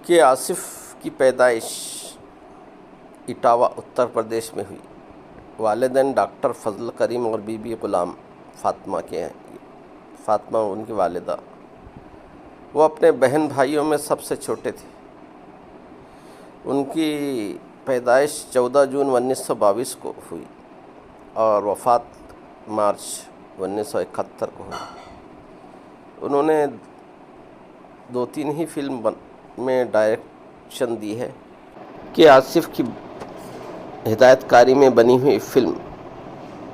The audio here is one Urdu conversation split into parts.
کہ آصف کی پیدائش اٹاوہ اتر پردیش میں ہوئی۔ والدین ڈاکٹر فضل کریم اور بی بی غلام فاطمہ کے ہیں۔ فاطمہ ان کی والدہ، وہ اپنے بہن بھائیوں میں سب سے چھوٹے تھے۔ ان کی پیدائش 14 جون 1922 کو ہوئی اور وفات مارچ 1971 کو ہوئی۔ انہوں نے 2-3 ہی فلم میں ڈائریکشن دی ہے کہ آصف کی ہدایت کاری میں بنی ہوئی فلم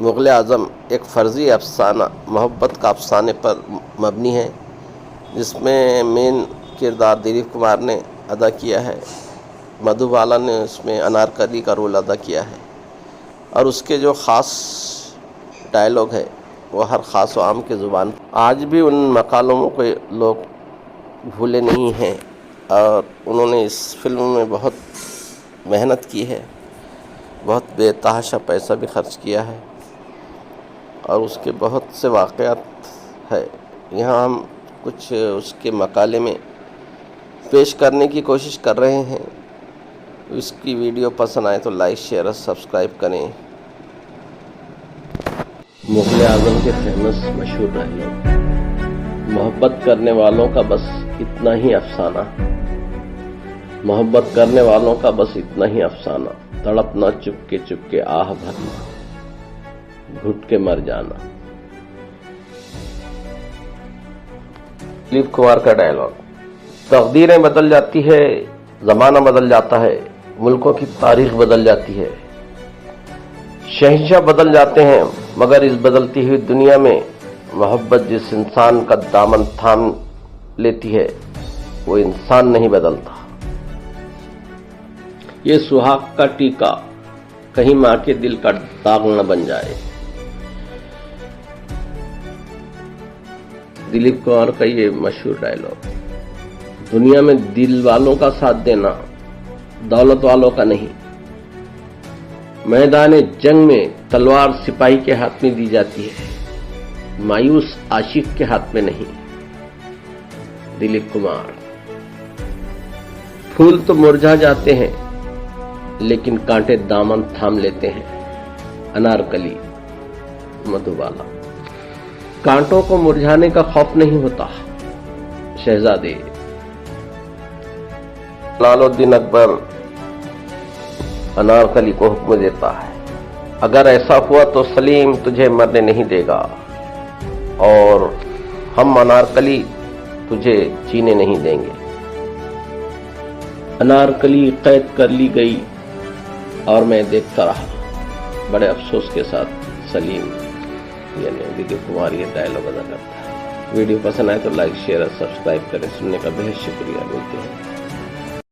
مغل اعظم ایک فرضی افسانہ محبت کا افسانے پر مبنی ہے، جس میں مین کردار دلیپ کمار نے ادا کیا ہے۔ مدھو بالا نے اس میں انارکلی کا رول ادا کیا ہے، اور اس کے جو خاص ڈائلاگ ہے وہ ہر خاص و عام کے زبان آج بھی ان مکالموں کو لوگ بھولے نہیں ہیں، اور انہوں نے اس فلم میں بہت محنت کی ہے، بہت بے تحاشا پیسہ بھی خرچ کیا ہے، اور اس کے بہت سے واقعات ہے۔ یہاں ہم کچھ اس کے مقالے میں پیش کرنے کی کوشش کر رہے ہیں۔ اس کی ویڈیو پسند آئے تو لائک، شیئر اور سبسکرائب کریں۔ مغل اعظم کے فیمس مشہور ڈائلاگ: محبت کرنے والوں کا بس اتنا ہی افسانہ، محبت کرنے والوں کا بس اتنا ہی افسانہ، تڑپنا چپ کے آہ بھرنا، گھٹ کے مر جانا۔ دلیپ کمار کا ڈائلاگ: تقدیریں بدل جاتی ہے، زمانہ بدل جاتا ہے، ملکوں کی تاریخ بدل جاتی ہے، شہنشاہ بدل جاتے ہیں، مگر اس بدلتی ہوئی دنیا میں محبت جس انسان کا دامن تھام لیتی ہے وہ انسان نہیں بدلتا۔ یہ سہاگ کا ٹیکا کہیں ماں کے دل کا داغ نہ بن جائے۔ دلیپ کمار کا یہ مشہور ڈائلاگ: دنیا میں دل والوں کا ساتھ دینا، دولت والوں کا نہیں۔ میدان جنگ میں تلوار سپاہی کے ہاتھ میں دی جاتی ہے، مایوس عاشق کے ہاتھ میں نہیں۔ دلیپ کمار: پھول تو مرجھا جاتے ہیں لیکن کانٹے دامن تھام لیتے ہیں۔ انارکلی، مدھو بالا: کانٹوں کو مرجھانے کا خوف نہیں ہوتا۔ شہزادے: جلال الدین اکبر انارکلی کو حکم دیتا ہے، اگر ایسا ہوا تو سلیم تجھے مرنے نہیں دے گا، اور ہم انارکلی تجھے جینے نہیں دیں گے۔ انارکلی قید کر لی گئی اور میں دیکھتا رہا، بڑے افسوس کے ساتھ سلیم یعنی دلیپ کمار یہ ڈائلاگ ادا کرتا ہے۔ ویڈیو پسند آئے تو لائک، شیئر اور سبسکرائب کریں۔ سننے کا بہت شکریہ، ملتے ہیں۔